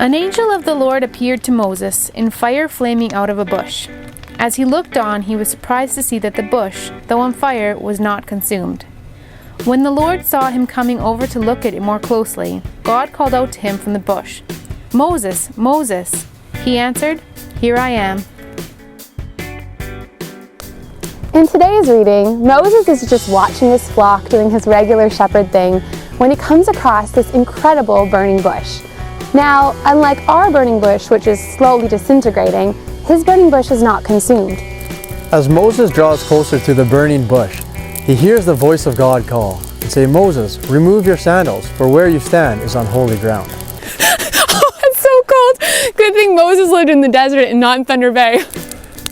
An angel of the Lord appeared to Moses in fire flaming out of a bush. As he looked on, he was surprised to see that the bush, though on fire, was not consumed. When the Lord saw him coming over to look at it more closely, God called out to him from the bush, "Moses, Moses." He answered, "Here I am." In today's reading, Moses is just watching his flock doing his regular shepherd thing when he comes across this incredible burning bush. Now, unlike our burning bush, which is slowly disintegrating, his burning bush is not consumed. As Moses draws closer to the burning bush, he hears the voice of God call and say, "Moses, remove your sandals, for where you stand is on holy ground." Oh, it's so cold. Good thing Moses lived in the desert and not in Thunder Bay.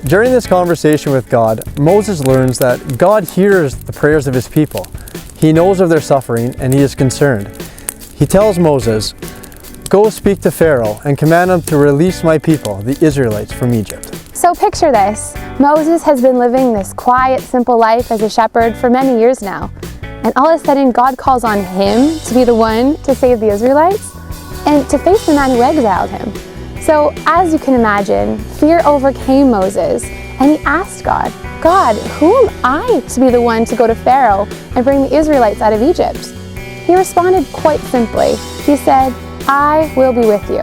During this conversation with God, Moses learns that God hears the prayers of his people. He knows of their suffering and he is concerned. He tells Moses, "Go speak to Pharaoh and command him to release my people, the Israelites, from Egypt." So picture this. Moses has been living this quiet, simple life as a shepherd for many years now. And all of a sudden, God calls on him to be the one to save the Israelites and to face the man who exiled him. So as you can imagine, fear overcame Moses and he asked God, "God, who am I to be the one to go to Pharaoh and bring the Israelites out of Egypt?" He responded quite simply. He said, "I will be with you."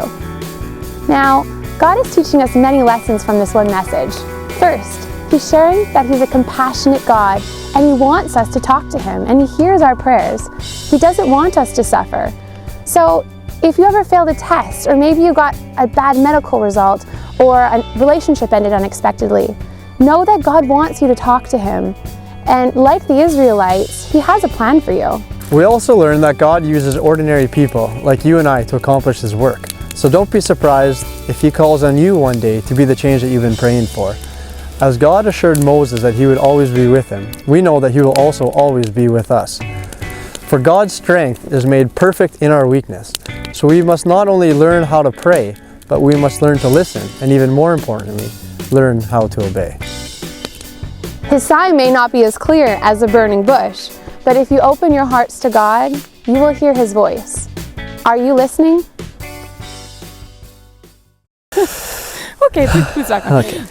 Now, God is teaching us many lessons from this one message. First, he's sharing that he's a compassionate God and he wants us to talk to him and he hears our prayers. He doesn't want us to suffer. So, if you ever failed a test, or maybe you got a bad medical result, or a relationship ended unexpectedly, know that God wants you to talk to him. And like the Israelites, he has a plan for you. We also learn that God uses ordinary people like you and I to accomplish his work. So don't be surprised if he calls on you one day to be the change that you've been praying for. As God assured Moses that he would always be with him, we know that he will also always be with us. For God's strength is made perfect in our weakness. So we must not only learn how to pray, but we must learn to listen, and even more importantly, learn how to obey. His sign may not be as clear as a burning bush, but if you open your hearts to God, you will hear his voice. Are you listening? Okay, who's back? Okay.